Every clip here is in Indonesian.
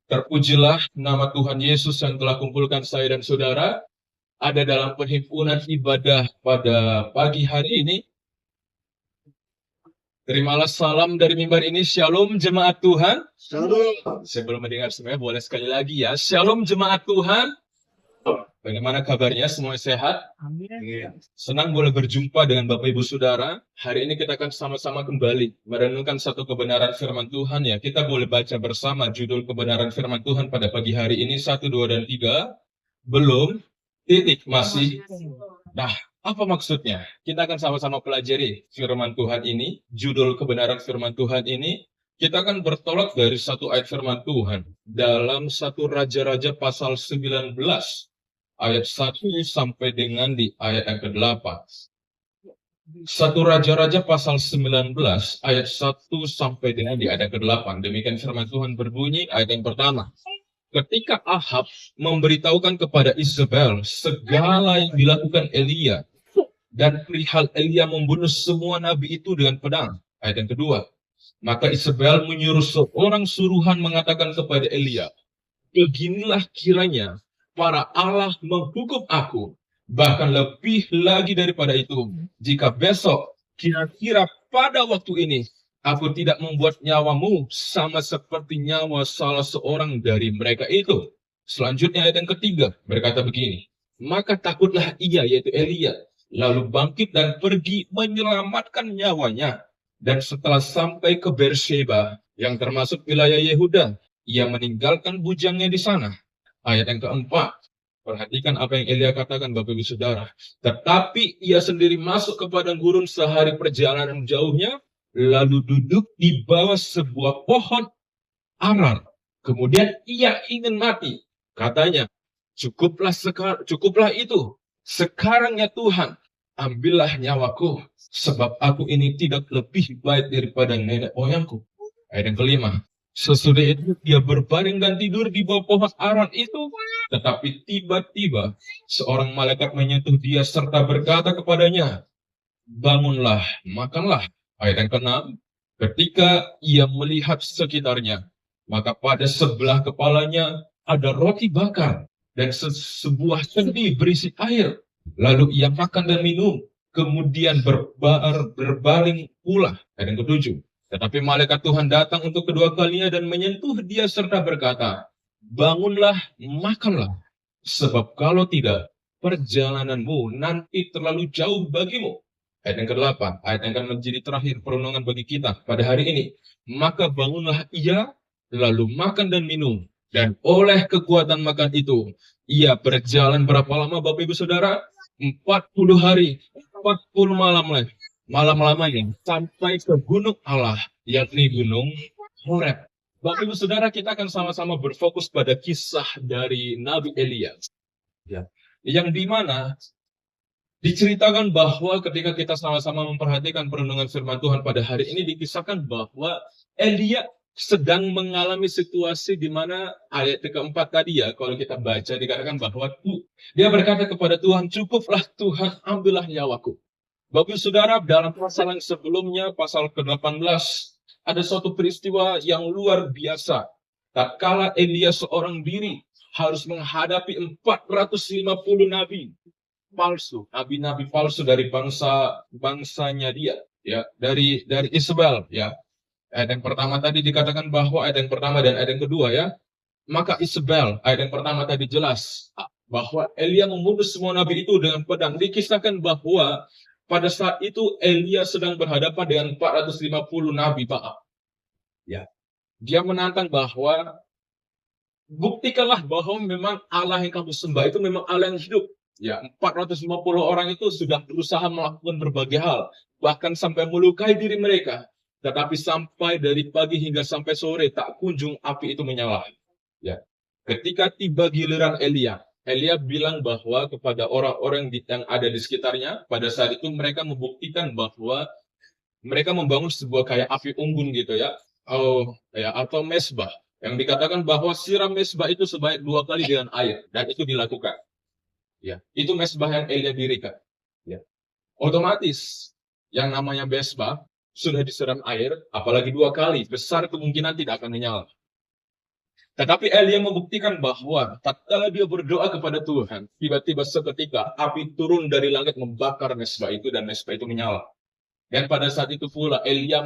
Terpujilah nama Tuhan Yesus yang telah kumpulkan saya dan saudara ada dalam perhimpunan ibadah pada pagi hari ini. Terimalah salam dari mimbar ini. Shalom jemaat Tuhan. Shalom. Sebelum mendengar semuanya boleh sekali lagi ya. Shalom jemaat Tuhan. Bagaimana kabarnya? Semua sehat? Amin. Senang boleh berjumpa dengan Bapak Ibu Saudara. Hari ini kita akan sama-sama kembali merenungkan satu kebenaran firman Tuhan ya. Kita boleh baca bersama judul kebenaran firman Tuhan pada pagi hari ini 1, 2, dan 3. Belum, titik, masih. Nah, apa maksudnya? Kita akan sama-sama pelajari firman Tuhan ini, judul kebenaran firman Tuhan ini. Kita akan bertolak dari satu ayat firman Tuhan dalam satu Raja-Raja pasal 19, ayat 1 sampai dengan di ayat yang ke-8. Satu Raja-Raja pasal 19, ayat 1 sampai dengan di ayat yang ke-8. Demikian firman Tuhan berbunyi, ayat yang pertama. Ketika Ahab memberitahukan kepada Isabel segala yang dilakukan Elia, dan perihal Elia membunuh semua nabi itu dengan pedang. Ayat yang kedua. Maka Isabel menyuruh seorang suruhan mengatakan kepada Elia, beginilah kiranya para Allah menghukum aku, bahkan lebih lagi daripada itu, jika besok kira-kira pada waktu ini aku tidak membuat nyawamu sama seperti nyawa salah seorang dari mereka itu. Selanjutnya ayat yang ketiga berkata begini, maka takutlah ia, yaitu Elia, lalu bangkit dan pergi menyelamatkan nyawanya. Dan setelah sampai ke Beersheba, yang termasuk wilayah Yehuda, ia meninggalkan bujangnya di sana. Ayat yang keempat, perhatikan apa yang Elia katakan Bapak Ibu Saudara. Tetapi ia sendiri masuk ke padang gurun sehari perjalanan jauhnya, lalu duduk di bawah sebuah pohon arar. Kemudian ia ingin mati. Katanya, cukuplah itu. Sekarang ya Tuhan, ambillah nyawaku, sebab aku ini tidak lebih baik daripada nenek moyangku. Ayat yang kelima. Sesudah itu dia berbaring dan tidur di bawah pohon aran itu. Tetapi tiba-tiba seorang malaikat menyentuh dia serta berkata kepadanya, bangunlah, makanlah. Ayat yang keenam. Ketika ia melihat sekitarnya, maka pada sebelah kepalanya ada roti bakar dan sebuah sendi berisi air. Lalu ia makan dan minum, kemudian berbaring pula. Ayat yang ketujuh. Tetapi malaikat Tuhan datang untuk kedua kalinya dan menyentuh dia serta berkata, bangunlah, makanlah, sebab kalau tidak, perjalananmu nanti terlalu jauh bagimu. Ayat yang ke-8, ayat yang akan menjadi terakhir perenungan bagi kita pada hari ini. Maka bangunlah ia, lalu makan dan minum. Dan oleh kekuatan makan itu, ia berjalan berapa lama Bapak Ibu Saudara? 40 hari, 40 malam lamanya sampai ke gunung Allah, yakni gunung Horeb. Bapak Ibu Saudara, kita akan sama-sama berfokus pada kisah dari Nabi Elia. Ya, yang dimana diceritakan bahwa ketika kita sama-sama memperhatikan perenungan firman Tuhan pada hari ini, dikisahkan bahwa Elia sedang mengalami situasi di mana ayat keempat tadi ya, kalau kita baca dikatakan bahwa dia berkata kepada Tuhan, cukuplah Tuhan, ambillah nyawaku. Bapak Saudara, dalam pasal yang sebelumnya, pasal ke-18, ada suatu peristiwa yang luar biasa. Tatkala Elia seorang diri harus menghadapi 450 nabi palsu, nabi-nabi palsu dari bangsanya dia, ya, dari Isabel, ya. Ayat yang pertama tadi dikatakan bahwa ayat yang pertama dan ayat yang kedua ya. Maka Isabel, ayat yang pertama tadi jelas bahwa Elia membunuh semua nabi itu dengan pedang. Dikisahkan bahwa pada saat itu Elia sedang berhadapan dengan 450 nabi Baal. Ya. Dia menantang bahwa buktikanlah bahwa memang Allah yang kamu sembah itu memang Allah yang hidup. Ya, 450 orang itu sudah berusaha melakukan berbagai hal, bahkan sampai melukai diri mereka. Tetapi sampai dari pagi hingga sampai sore tak kunjung api itu menyala. Ya. Ketika tiba giliran Elia, Elia bilang bahwa kepada orang-orang yang ada di sekitarnya, pada saat itu mereka membuktikan bahwa mereka membangun sebuah kayak api unggun gitu ya, atau mesbah. Yang dikatakan bahwa siram mesbah itu sebanyak 2 kali dengan air, dan itu dilakukan. Ya, itu mesbah yang Elia dirikan. Ya. Otomatis yang namanya mesbah sudah disiram air, apalagi 2 kali, besar kemungkinan tidak akan menyala. Tetapi Elia membuktikan bahwa tatkala dia berdoa kepada Tuhan, tiba-tiba seketika api turun dari langit membakar mesbah itu dan mesbah itu menyala. Dan pada saat itu pula Elia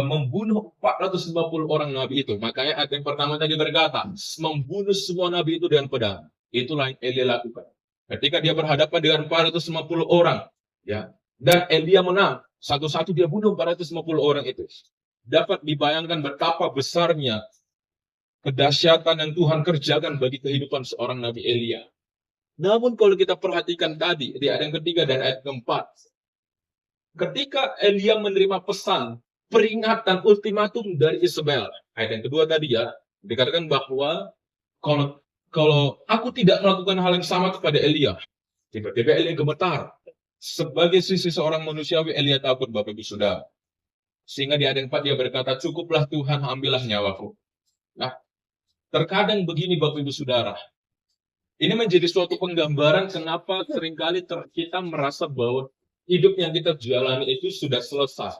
membunuh 450 orang nabi itu. Makanya ayat yang pertama tadi berkata, membunuh semua nabi itu dengan pedang. Itulah yang Elia lakukan. Ketika dia berhadapan dengan 450 orang, ya, dan Elia menang, satu-satu dia bunuh 450 orang itu. Dapat dibayangkan betapa besarnya kedahsyatan yang Tuhan kerjakan bagi kehidupan seorang Nabi Elia. Namun kalau kita perhatikan tadi, di ayat yang ketiga dan ayat keempat, ketika Elia menerima pesan, peringatan, ultimatum dari Isabel, ayat yang kedua tadi ya, dikatakan bahwa kalau aku tidak melakukan hal yang sama kepada Elia, tiba-tiba Elia gemetar. Sebagai sisi seorang manusiawi, Elia takut, Bapak Ibu Saudara. Sehingga di ayat yang 4 dia berkata, cukuplah Tuhan, ambillah nyawaku. Nah, terkadang begini Bapak Ibu Saudara, ini menjadi suatu penggambaran kenapa seringkali kita merasa bahwa hidup yang kita jalani itu sudah selesai.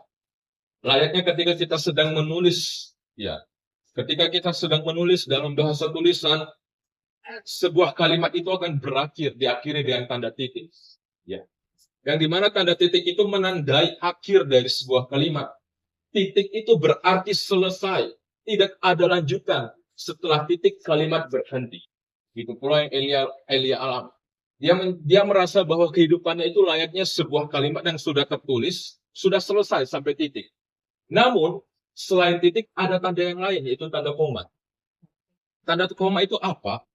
Layaknya ketika kita sedang menulis, ya, ketika kita sedang menulis dalam bahasa tulisan, sebuah kalimat itu akan berakhir, diakhiri dengan tanda titik. Ya. Yang dimana tanda titik itu menandai akhir dari sebuah kalimat. Titik itu berarti selesai, tidak ada lanjutan. Setelah titik kalimat berhenti. Itu pula yang Elia alami. Dia merasa bahwa kehidupannya itu layaknya sebuah kalimat yang sudah tertulis, sudah selesai sampai titik. Namun, selain titik ada tanda yang lain, yaitu tanda koma. Tanda koma itu apa?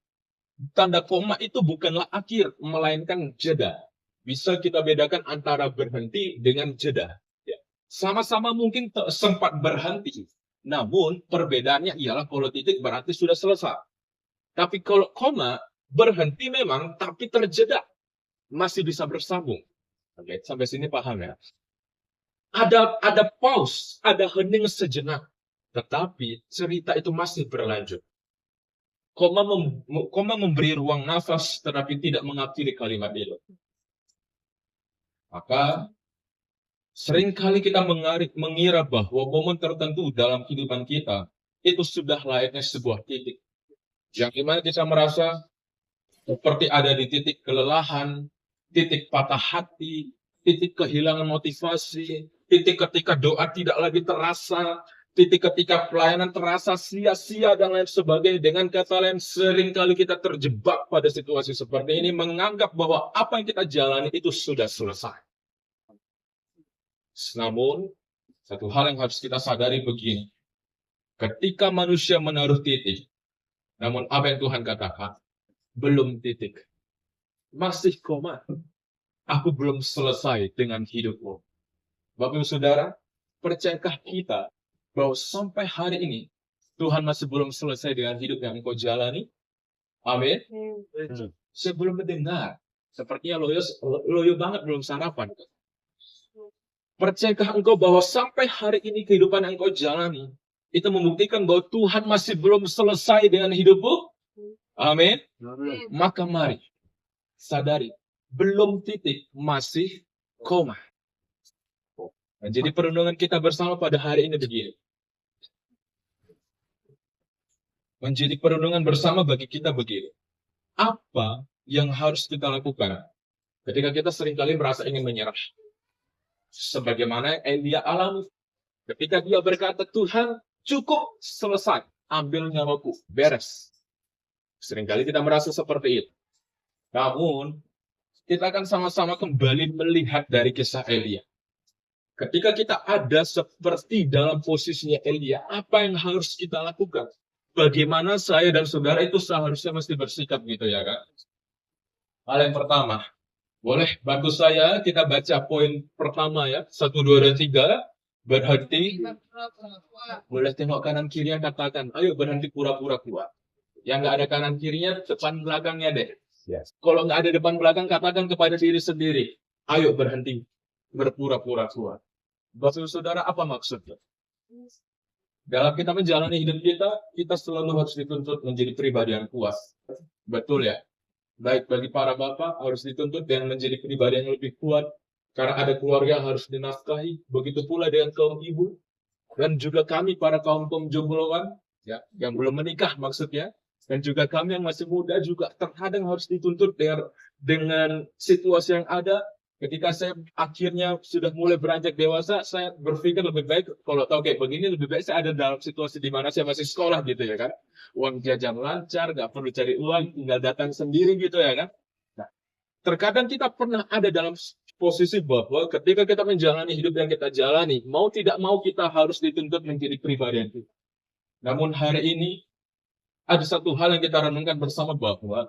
Tanda koma itu bukanlah akhir, melainkan jeda. Bisa kita bedakan antara berhenti dengan jeda. Sama-sama mungkin sempat berhenti. Namun perbedaannya ialah kalau titik berarti sudah selesai. Tapi kalau koma, berhenti memang tapi terjeda. Masih bisa bersambung. Oke, sampai sini paham ya? Ada pause, ada hening sejenak. Tetapi cerita itu masih berlanjut. Koma memberi ruang nafas tetapi tidak mengakhiri kalimat itu. Maka seringkali kita mengira bahwa momen tertentu dalam kehidupan kita itu sudah layaknya sebuah titik. Yang dimana kita merasa seperti ada di titik kelelahan, titik patah hati, titik kehilangan motivasi, titik ketika doa tidak lagi terasa, titik ketika pelayanan terasa sia-sia dan lain sebagainya. Dengan kata lain, seringkali kita terjebak pada situasi seperti ini, menganggap bahwa apa yang kita jalani itu sudah selesai. Namun, satu hal yang harus kita sadari begini. Ketika manusia menaruh titik, namun apa yang Tuhan katakan, belum titik. Masih koma. Aku belum selesai dengan hidupmu. Bapak Ibu Saudara, percayakah kita bahwa sampai hari ini, Tuhan masih belum selesai dengan hidup yang engkau jalani? Amin. Saya belum mendengar. Sepertinya loyo banget belum sarapan. Percayakah engkau bahwa sampai hari ini kehidupan yang engkau jalani itu membuktikan bahwa Tuhan masih belum selesai dengan hidupmu? Amin. Maka mari sadari, belum titik, masih koma. Nah, jadi perenungan kita bersama pada hari ini begini. Menjadi perenungan bersama bagi kita begini. Apa yang harus kita lakukan ketika kita seringkali merasa ingin menyerah? Sebagaimana Elia alami. Ketika dia berkata, Tuhan cukup, selesai. Ambil nyawaku, beres. Seringkali kita merasa seperti itu. Namun, kita akan sama-sama kembali melihat dari kisah Elia. Ketika kita ada seperti dalam posisinya Elia, apa yang harus kita lakukan? Bagaimana saya dan saudara itu seharusnya mesti bersikap gitu ya kan? Hal yang pertama, boleh bantu saya kita baca poin pertama ya, 1, 2, dan 3. Berhenti. Boleh tengok kanan kirinya katakan, ayo berhenti pura-pura kuat. Yang nggak ada kanan kirinya, depan belakangnya deh. Yes. Kalau nggak ada depan belakang, katakan kepada diri sendiri, ayo berhenti berpura-pura kuat. Bapak Saudara, apa maksudnya? Dalam kita menjalani hidup kita selalu harus dituntut menjadi pribadi yang kuat. Betul ya? Baik bagi para bapak harus dituntut dengan menjadi pribadi yang lebih kuat. Karena ada keluarga yang harus dinafkahi. Begitu pula dengan kaum ibu. Dan juga kami para kaum jombloan. ya, yang belum menikah maksudnya, dan juga kami yang masih muda juga terkadang harus dituntut dengan situasi yang ada. Ketika saya akhirnya sudah mulai beranjak dewasa, saya berpikir lebih baik kalau tahu kayak begini, lebih baik saya ada dalam situasi di mana saya masih sekolah gitu ya kan. Uang jajan lancar, nggak perlu cari uang, tinggal datang sendiri gitu ya kan. Nah, terkadang kita pernah ada dalam posisi bahwa ketika kita menjalani hidup yang kita jalani, mau tidak mau kita harus dituntut menjadi pribadi yang itu. Namun hari ini ada satu hal yang kita renungkan bersama bahwa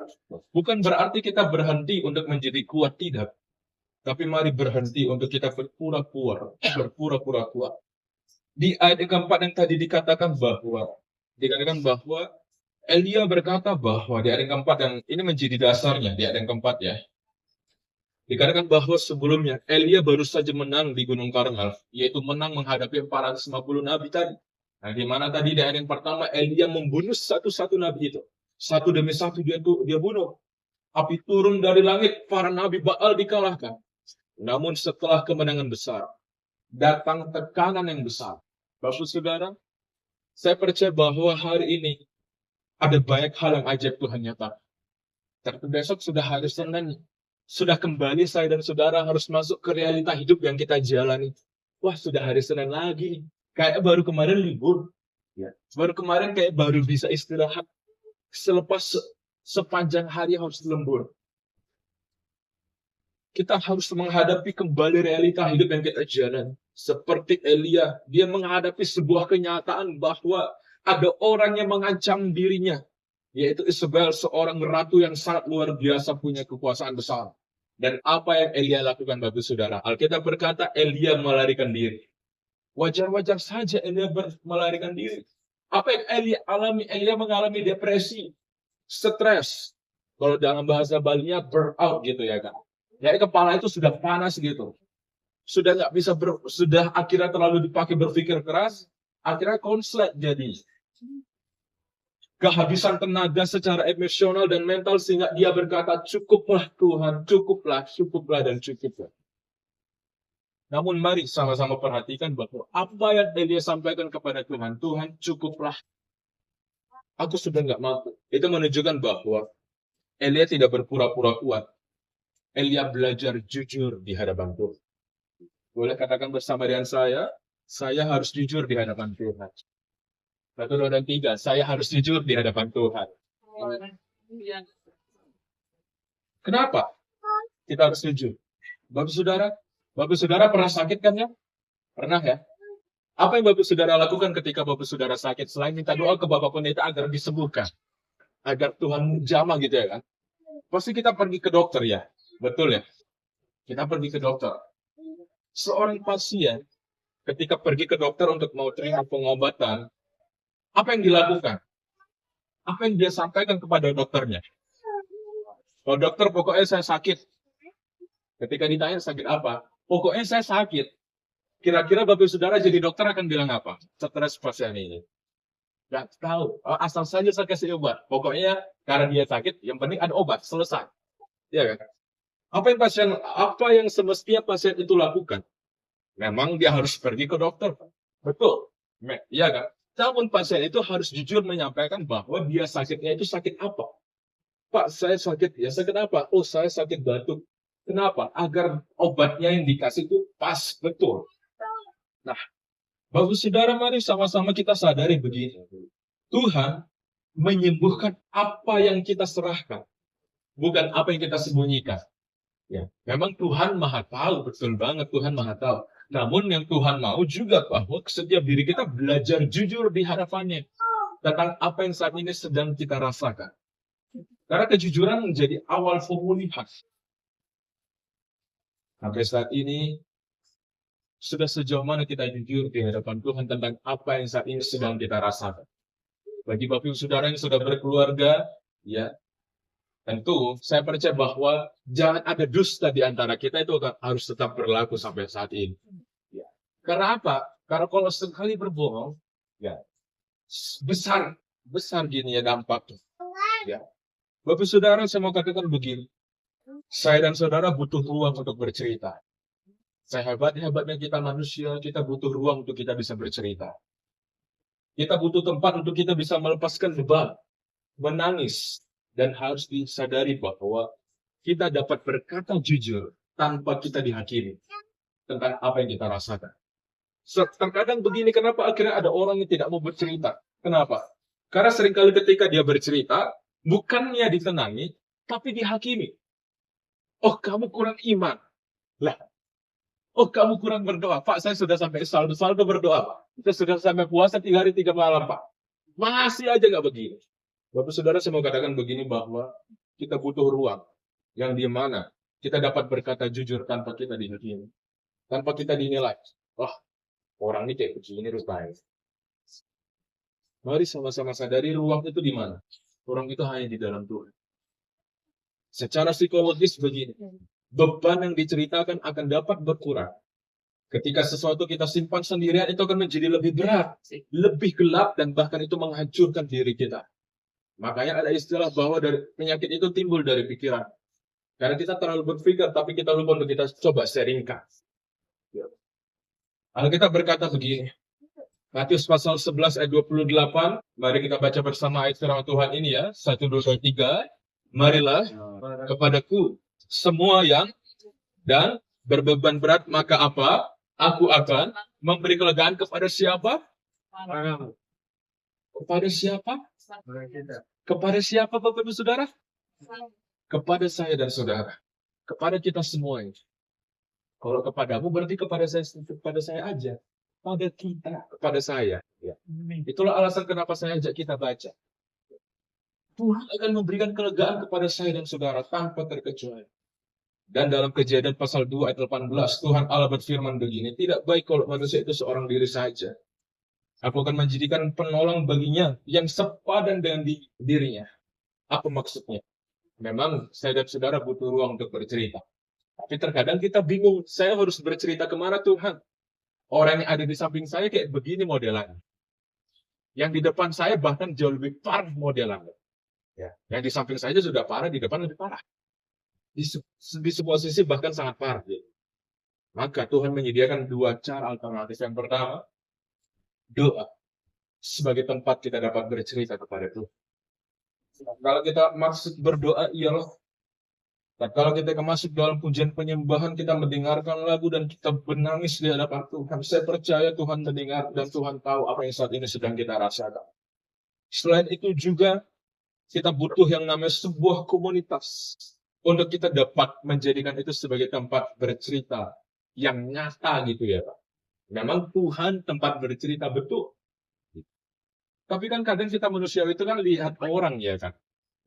bukan berarti kita berhenti untuk menjadi kuat, tidak. Tapi mari berhenti untuk kita berpura-pura kuat. Di ayat yang keempat yang tadi dikatakan bahwa Elia berkata bahwa di ayat yang keempat, yang ini menjadi dasarnya di ayat yang keempat ya. Dikatakan bahwa sebelumnya Elia baru saja menang di Gunung Karmel, yaitu menang menghadapi 450 nabi tadi. Nah, di mana tadi di ayat yang pertama Elia membunuh satu-satu nabi itu. Satu demi satu dia bunuh. Api turun dari langit, para nabi Baal dikalahkan. Namun setelah kemenangan besar, datang tekanan yang besar. Bapak Saudara, saya percaya bahwa hari ini ada banyak hal yang ajaib Tuhan nyata. Tapi besok sudah hari Senin, sudah kembali saya dan saudara harus masuk ke realita hidup yang kita jalani. Wah, sudah hari Senin lagi. Kayak baru kemarin libur. Ya. Baru kemarin kayak baru bisa istirahat. Selepas sepanjang hari harus lembur. Kita harus menghadapi kembali realita hidup yang kita jalani. Seperti Elia, dia menghadapi sebuah kenyataan bahwa ada orang yang mengancam dirinya, yaitu Isabel, seorang ratu yang sangat luar biasa, punya kekuasaan besar. Dan apa yang Elia lakukan, Bapak Saudara? Alkitab berkata Elia melarikan diri. Wajar-wajar saja Elia melarikan diri. Apa yang Elia alami? Elia mengalami depresi, stres. Kalau dalam bahasa Balinya burnout gitu ya kan. Jadi kepala itu sudah panas gitu. Sudah nggak bisa sudah akhirnya terlalu dipakai berpikir keras, akhirnya konslet jadi. Kehabisan tenaga secara emosional dan mental sehingga dia berkata, cukuplah Tuhan, cukuplah dan cukuplah. Namun mari sama-sama perhatikan bahwa apa yang Elia sampaikan kepada Tuhan, Tuhan cukuplah. Aku sudah nggak mampu. Itu menunjukkan bahwa Elia tidak berpura-pura kuat. Elia belajar jujur di hadapan Tuhan. Boleh katakan bersama dengan saya harus jujur di hadapan Tuhan. 1, 2, dan 3, saya harus jujur di hadapan Tuhan. Kenapa kita harus jujur? Bapak Saudara pernah sakit kan ya? Pernah ya? Apa yang Bapak Saudara lakukan ketika Bapak Saudara sakit? Selain minta doa ke Bapak Pendeta agar disembuhkan. Agar Tuhan jamah gitu ya kan? Pasti kita pergi ke dokter ya? Betul ya? Kita pergi ke dokter. Seorang pasien ketika pergi ke dokter untuk mau terima pengobatan, apa yang dilakukan? Apa yang dia sampaikan kepada dokternya? Oh dokter, pokoknya saya sakit. Ketika ditanya sakit apa? Pokoknya saya sakit. Kira-kira Bapak Saudara jadi dokter akan bilang apa? Stres pasien ini. Gak tahu. Asal saja saya kasih obat. Pokoknya karena dia sakit, yang penting ada obat. Selesai. Ya kan? Apa yang semestinya pasien itu lakukan? Memang dia harus pergi ke dokter. Betul. Iya kan? Namun pasien itu harus jujur menyampaikan bahwa dia sakitnya itu sakit apa. Pak, saya sakit. Ya sakit apa? Oh, saya sakit batuk. Kenapa? Agar obatnya yang dikasih itu pas. Betul. Nah, Bapak Saudara, mari sama-sama kita sadari begini. Tuhan menyembuhkan apa yang kita serahkan. Bukan apa yang kita sembunyikan. Ya, memang Tuhan Maha Tahu, betul banget Tuhan Maha Tahu. Namun yang Tuhan mau juga bahwa setiap diri kita belajar jujur di hadapannya tentang apa yang saat ini sedang kita rasakan. Karena kejujuran menjadi awal pemulihan. Sampai saat ini sudah sejauh mana kita jujur di hadapan Tuhan tentang apa yang saat ini sedang kita rasakan. Bagi Bapak Saudara yang sudah berkeluarga, ya, tentu saya percaya bahwa jangan ada dusta di antara kita, itu harus tetap berlaku sampai saat ini. Ya. Karena apa? Karena kalau sekali berbohong, ya besar gini ya dampaknya. Ya. Bapak Saudara, saya mau katakan begini. Saya dan saudara butuh ruang untuk bercerita. Sehebat-hebatnya kita manusia, kita butuh ruang untuk kita bisa bercerita. Kita butuh tempat untuk kita bisa melepaskan beban, menangis, dan harus disadari bahwa kita dapat berkata jujur tanpa kita dihakimi tentang apa yang kita rasakan. Terkadang begini, kenapa akhirnya ada orang yang tidak mau bercerita? Kenapa? Karena seringkali ketika dia bercerita, bukannya ditenangi, tapi dihakimi. Oh, kamu kurang iman. Lah, oh, kamu kurang berdoa. Pak, saya sudah sampai saldo berdoa, Pak. Kita sudah sampai puasa 3 hari 3 malam, Pak. Masih aja nggak begini. Bapak Saudara, saya mau katakan begini bahwa kita butuh ruang yang di mana kita dapat berkata jujur tanpa kita dihakimi. Tanpa kita dinilai. Wah, orang ini kayak begini rupanya. Mari sama-sama sadari ruang itu di mana. Ruang itu hanya di dalam Tuhan. Secara psikologis begini. Beban yang diceritakan akan dapat berkurang. Ketika sesuatu kita simpan sendirian, itu akan menjadi lebih berat, lebih gelap, dan bahkan itu menghancurkan diri kita. Makanya ada istilah bahwa dari penyakit itu timbul dari pikiran. Karena kita terlalu berpikir, tapi kita lupa untuk kita coba sharingkan. Alkitab berkata begini, Matius pasal 11 ayat 28, mari kita baca bersama ayat firman Tuhan ini ya, 1, 2, 3, marilah kepadaku semua yang dan berbeban berat, maka apa? Aku akan memberi kelegaan kepada siapa? Kepada siapa? Kepada siapa, Bapak Ibu Saudara? Kepada saya dan saudara. Kepada kita semua ini. Kalau kepadamu berarti kepada saya aja. Pada kita, kepada saya. Ya. Itulah alasan kenapa saya ajak kita baca. Tuhan akan memberikan kelegaan kepada saya dan saudara tanpa terkecuali. Dan dalam Kejadian pasal 2 ayat 18, Tuhan Allah berfirman begini, tidak baik kalau manusia itu seorang diri saja. Aku akan menjadikan penolong baginya yang sepadan dengan dirinya. Apa maksudnya? Memang saya dan saudara butuh ruang untuk bercerita. Tapi terkadang kita bingung, saya harus bercerita kemana Tuhan? Orang yang ada di samping saya kayak begini modelannya. Yang di depan saya bahkan jauh lebih parah modelannya. Ya. Yang di samping saya sudah parah, di depan lebih parah. Di sebuah sisi bahkan sangat parah. Maka Tuhan menyediakan 2 cara alternatif. Yang pertama, doa. Sebagai tempat kita dapat bercerita kepada Tuhan. Kalau kita maksud berdoa ialah, kalau kita masuk dalam pujian penyembahan, kita mendengarkan lagu dan kita menangis di hadapan Tuhan. Saya percaya Tuhan mendengar dan Tuhan tahu apa yang saat ini sedang kita rasakan. Selain itu juga, kita butuh yang namanya sebuah komunitas. Untuk kita dapat menjadikan itu sebagai tempat bercerita yang nyata gitu ya Pak. Memang Tuhan tempat bercerita betul. Tapi kan kadang kita manusia itu kan lihat orang ya kan.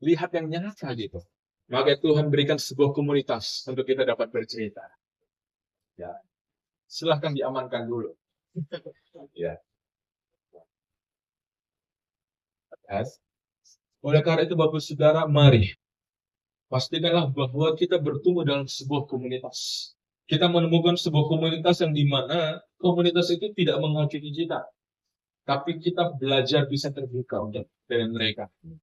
Lihat yang nyata gitu. Maka Tuhan berikan sebuah komunitas untuk kita dapat bercerita. Ya. Silahkan diamankan dulu. Ya. Oleh karena itu Bapak Saudara, mari pastikanlah bahwa kita bertumbuh dalam sebuah komunitas. Kita menemukan sebuah komunitas yang dimana komunitas itu tidak menghakimi kita. Tapi kita belajar bisa terbuka untuk dengan mereka.